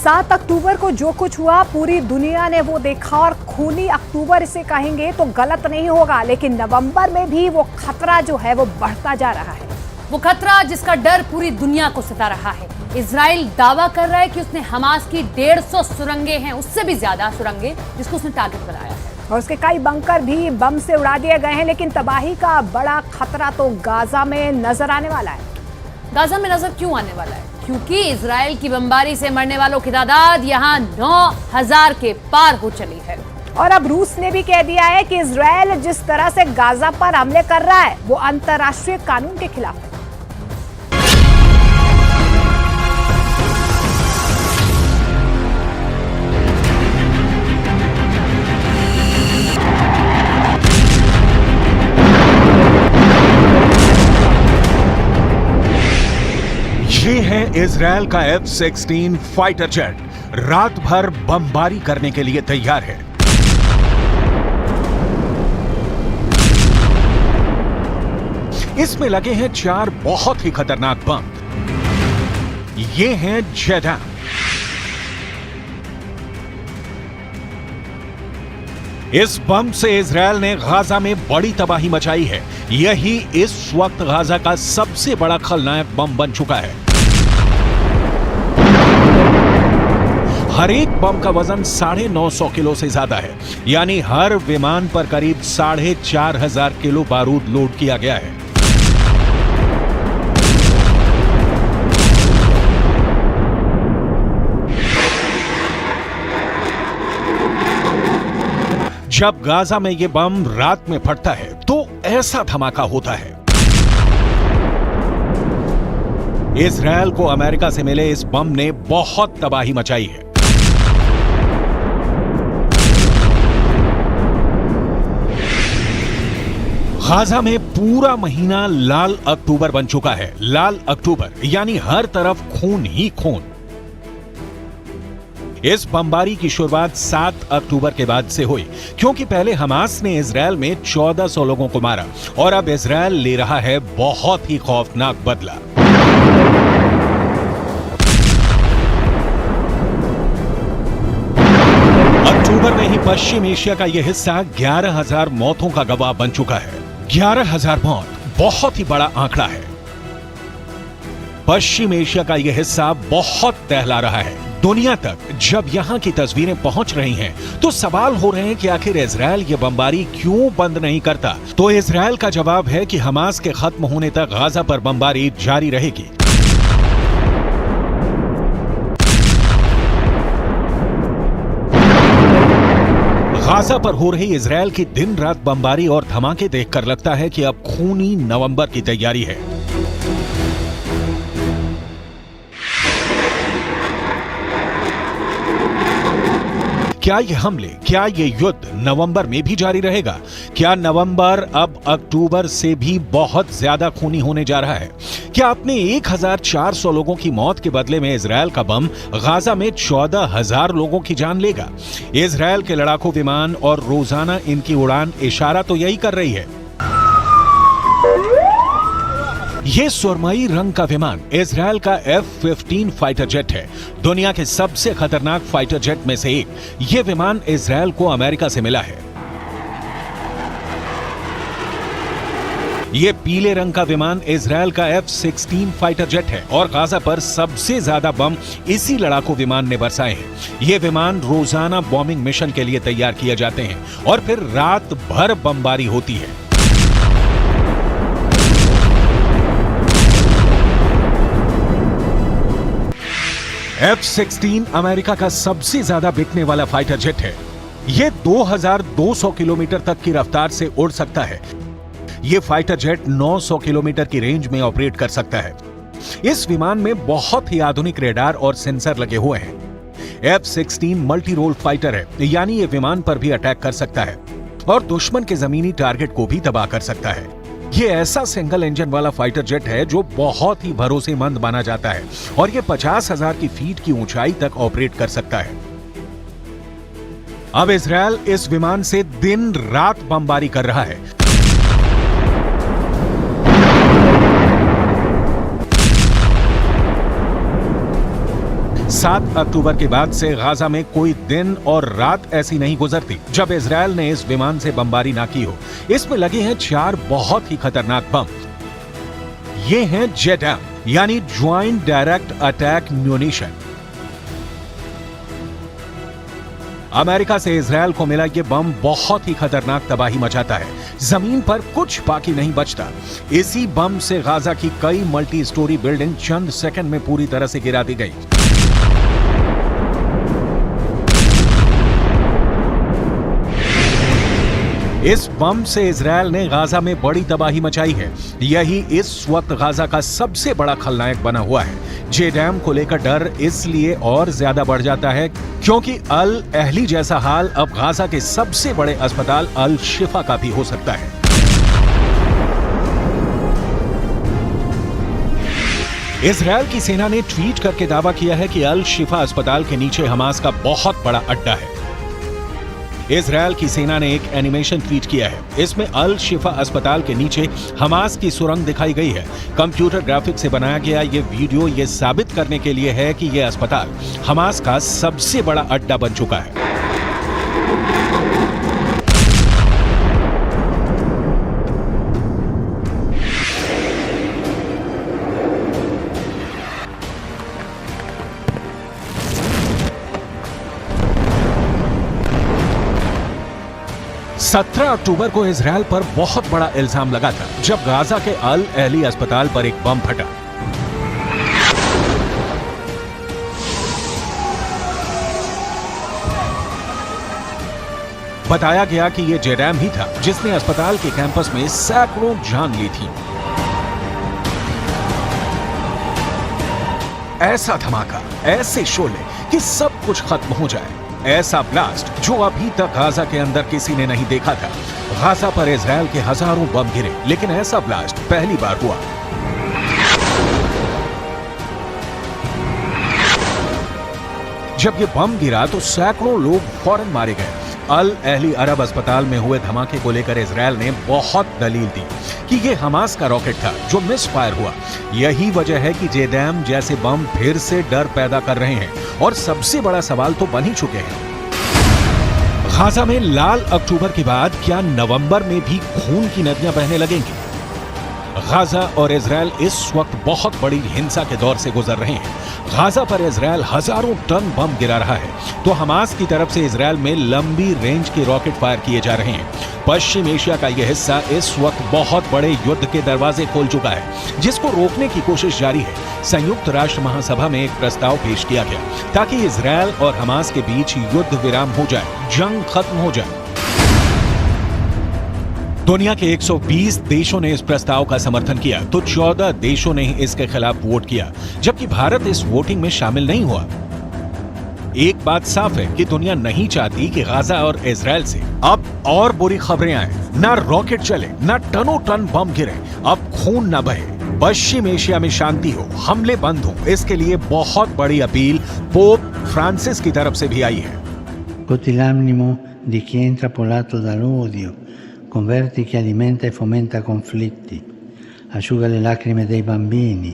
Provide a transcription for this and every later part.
7 अक्टूबर को जो कुछ हुआ पूरी दुनिया ने वो देखा और खूनी अक्टूबर इसे कहेंगे तो गलत नहीं होगा, लेकिन नवंबर में भी वो खतरा जो है वो बढ़ता जा रहा है। वो खतरा जिसका डर पूरी दुनिया को सता रहा है। इजराइल दावा कर रहा है कि उसने हमास की 150 सुरंगें हैं, उससे भी ज्यादा सुरंगें जिसको उसने टारगेट बनाया है, और उसके कई बंकर भी बम से उड़ा दिए गए हैं। लेकिन तबाही का बड़ा खतरा तो गाजा में नजर आने वाला है। गाजा में नजर क्यों आने वाला है? क्योंकि इजराइल की बमबारी से मरने वालों की तादाद यहाँ 9,000 के पार हो चली है। और अब रूस ने भी कह दिया है कि इजराइल जिस तरह से गाजा पर हमले कर रहा है वो अंतर्राष्ट्रीय कानून के खिलाफ है। ये है इजराइल का F-16 फाइटर जेट, रात भर बमबारी करने के लिए तैयार है। इसमें लगे हैं 4 बहुत ही खतरनाक बम। ये हैं जेडैम। इस बम से इजराइल ने गाजा में बड़ी तबाही मचाई है। यही इस वक्त गाजा का सबसे बड़ा खलनायक बम बन चुका है। हर एक बम का वजन 950 किलो से ज्यादा है, यानी हर विमान पर करीब 4,500 किलो बारूद लोड किया गया है। जब गाजा में यह बम रात में फटता है तो ऐसा धमाका होता है। इजराइल को अमेरिका से मिले इस बम ने बहुत तबाही मचाई है। गाजा में पूरा महीना लाल अक्टूबर बन चुका है। लाल अक्टूबर यानी हर तरफ खून ही खून। इस बमबारी की शुरुआत 7 अक्टूबर के बाद से हुई, क्योंकि पहले हमास ने इजराइल में 1400 लोगों को मारा और अब इजराइल ले रहा है बहुत ही खौफनाक बदला। अक्टूबर में ही पश्चिम एशिया का यह हिस्सा 11,000 मौतों का गवाह बन चुका है। 11,000 मौत बहुत ही बड़ा आंकड़ा है। पश्चिम एशिया का यह हिस्सा बहुत दहला रहा है। दुनिया तक जब यहां की तस्वीरें पहुंच रही हैं, तो सवाल हो रहे हैं कि आखिर इजराइल ये बमबारी क्यों बंद नहीं करता। तो इजराइल का जवाब है कि हमास के खत्म होने तक गाजा पर बमबारी जारी रहेगी। गाजा पर हो रही इजराइल की दिन रात बमबारी और धमाके देखकर लगता है कि अब खूनी नवंबर की तैयारी है। क्या ये हमले, क्या ये युद्ध नवंबर में भी जारी रहेगा? क्या नवंबर अब अक्टूबर से भी बहुत ज्यादा खूनी होने जा रहा है? क्या अपने 1,400 लोगों की मौत के बदले में इजराइल का बम गाजा में 14,000 लोगों की जान लेगा? इजराइल के लड़ाकू विमान और रोजाना इनकी उड़ान इशारा तो यही कर रही है। ये सुरमई रंग का विमान इजराइल का F-15 फाइटर जेट है। दुनिया के सबसे खतरनाक फाइटर जेट में से एक। ये विमान इजराइल को अमेरिका से मिला है। ये पीले रंग का विमान इजराइल का F-16 फाइटर जेट है और गाजा पर सबसे ज्यादा बम इसी लड़ाकू विमान ने बरसाए हैं। ये विमान रोजाना बॉम्बिंग मिशन के लिए तैयार किए जाते हैं और फिर रात भर बमबारी होती है। F-16 अमेरिका का सबसे ज्यादा बिकने वाला फाइटर जेट है। यह 2,200 किलोमीटर तक की रफ्तार से उड़ सकता है। यह फाइटर जेट 900 किलोमीटर की रेंज में ऑपरेट कर सकता है। इस विमान में बहुत ही आधुनिक रेडार और सेंसर लगे हुए हैं। F-16 मल्टी रोल फाइटर है, यानी यह विमान पर भी अटैक कर सकता है और दुश्मन के जमीनी टारगेट को भी तबाह कर सकता है। ये ऐसा सिंगल इंजन वाला फाइटर जेट है जो बहुत ही भरोसेमंद माना जाता है और ये 50,000 की फीट की ऊंचाई तक ऑपरेट कर सकता है। अब इजराइल इस विमान से दिन रात बमबारी कर रहा है। 7 अक्टूबर के बाद से गाजा में कोई दिन और रात ऐसी नहीं गुजरती जब इजरायल ने इस विमान से बमबारी ना की हो। इसमें लगे हैं 4 बहुत ही खतरनाक बम। ये हैं JDAM यानी joint direct attack munition. America से इजरायल को मिला ये बम बहुत ही खतरनाक तबाही मचाता है। जमीन पर कुछ बाकी नहीं बचता। इसी बम से गाजा की कई मल्टी स्टोरी बिल्डिंग चंद सेकंड में पूरी तरह से गिरा दी गई। इस बम से इजरायल ने गाजा में बड़ी तबाही मचाई है। यही इस वक्त गाजा का सबसे बड़ा खलनायक बना हुआ है। JDAM को लेकर डर इसलिए और ज्यादा बढ़ जाता है क्योंकि अल अहली जैसा हाल अब गाजा के सबसे बड़े अस्पताल अल शिफा का भी हो सकता है। इजरायल की सेना ने ट्वीट करके दावा किया है कि अल शिफा अस्पताल के नीचे हमास का बहुत बड़ा अड्डा है। इजरायल की सेना ने एक एनिमेशन ट्वीट किया है। इसमें अल शिफा अस्पताल के नीचे हमास की सुरंग दिखाई गई है। कंप्यूटर ग्राफिक से बनाया गया ये वीडियो ये साबित करने के लिए है कि यह अस्पताल हमास का सबसे बड़ा अड्डा बन चुका है। 17 अक्टूबर को इजरायल पर बहुत बड़ा इल्जाम लगा था जब गाजा के अल अहली अस्पताल पर एक बम फटा। बताया गया कि यह JDAM ही था जिसने अस्पताल के कैंपस में सैकड़ों जान ली थी। ऐसा धमाका, ऐसे शोले कि सब कुछ खत्म हो जाए। ऐसा ब्लास्ट जो अभी तक गाजा के अंदर किसी ने नहीं देखा था। गाजा पर इजरायल के हजारों बम गिरे, लेकिन ऐसा ब्लास्ट पहली बार हुआ। जब ये बम गिरा तो सैकड़ों लोग फौरन मारे गए। अल अहली अरब अस्पताल में हुए धमाके को लेकर इजरायल ने बहुत दलील दी कि ये हमास का रॉकेट था जो मिस फायर हुआ। यही वजह है कि JDAM जैसे बम फिर से डर पैदा कर रहे हैं और सबसे बड़ा सवाल तो बन ही चुके हैं। गाजा में लाल अक्टूबर के बाद क्या नवंबर में भी खून की नदियां बहने लगेंगी? गाजा और इजरायल इस वक्त बहुत बड़ी हिंसा के दौर से गुजर रहे हैं। गाजा पर इजरायल हजारों टन बम गिरा रहा है तो हमास की तरफ से इजरायल में लंबी रेंज के रॉकेट फायर किए जा रहे हैं। पश्चिम एशिया का यह हिस्सा इस वक्त बहुत बड़े युद्ध के दरवाजे खोल चुका है जिसको रोकने की कोशिश जारी है। संयुक्त राष्ट्र महासभा में एक प्रस्ताव पेश किया गया ताकि इजरायल और हमास के बीच युद्ध विराम हो जाए, जंग खत्म हो जाए। दुनिया के 120 देशों ने इस प्रस्ताव का समर्थन किया तो 14 देशों ने इसके खिलाफ वोट किया, जबकि भारत इस वोटिंग में शामिल नहीं हुआ। एक बात साफ है कि दुनिया नहीं चाहती कि गाजा और इजरायल से अब और बुरी खबरें आए। ना रॉकेट चले, ना टनों टन बम गिरे, अब खून न बहे। पश्चिम एशिया में शांति हो, हमले बंद हो, इसके लिए बहुत बड़ी अपील पोप फ्रांसिस की तरफ से भी आई है। Scuoti l'animo di chi è intrappolato dall'odio, converti chi alimenta e fomenta conflitti, asciuga le lacrime dei bambini,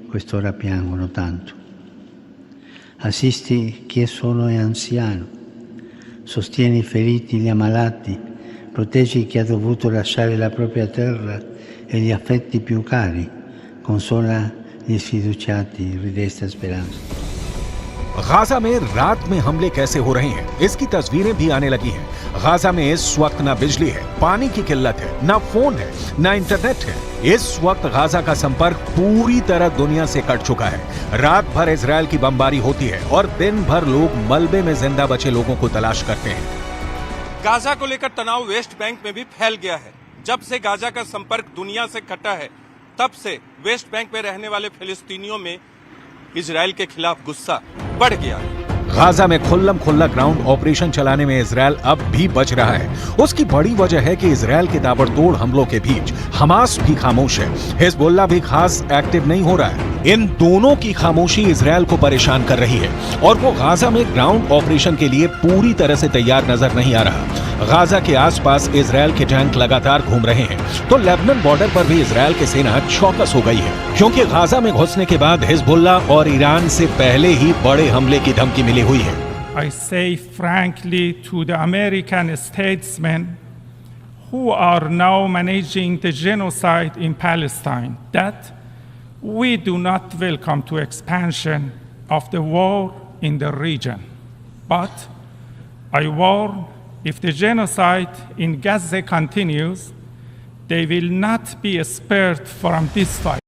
quest'ora piangono tanto. Assisti chi è solo e anziano, sostieni i feriti, gli ammalati, proteggi chi ha dovuto lasciare la propria terra e gli affetti più cari, consola gli sfiduciati, ridesta speranza. Gaza में रात में हमले कैसे हो रहे हैं इसकी तस्वीरें भी आने लगी हैं। गाजा में इस वक्त ना बिजली है, पानी की किल्लत है, ना फोन है, ना इंटरनेट है। इस वक्त गाजा का संपर्क पूरी तरह दुनिया से कट चुका है। रात भर इजरायल की बमबारी होती है और दिन भर लोग मलबे में जिंदा बचे लोगों को तलाश करते हैं। गाजा को लेकर तनाव वेस्ट बैंक में भी फैल गया है। जब से गाजा का संपर्क दुनिया से कटा है तब से वेस्ट बैंक में रहने वाले फिलिस्तीनियों में इजरायल के खिलाफ गुस्सा बढ़ गया है। गाजा में खुल्लम खुल्ला ग्राउंड ऑपरेशन चलाने में इजरायल अब भी बच रहा है। उसकी बड़ी वजह है कि इजरायल के ताबड़तोड़ हमलों के बीच हमास भी खामोश है, हिजबुल्लाह भी खास एक्टिव नहीं हो रहा है। इन दोनों की खामोशी इजरायल को परेशान कर रही है और वो गाजा में ग्राउंड ऑपरेशन के लिए पूरी तरह से तैयार नजर नहीं आ रहा। गाजा के आसपास इजरायल के टैंक लगातार घूम रहे हैं, तो लेबनान बॉर्डर पर भी इजरायल की सेना चौकस हो गई है, क्योंकि गाजा में घुसने के बाद हिजबुल्लाह और ईरान से पहले ही बड़े हमले की धमकी मिली हुई है। I say frankly to the American statesmen who are now managing the genocide in Palestine that we do not welcome to expansion of the war in the region. But I warn, if the genocide in Gaza continues, they will not be spared from this fight.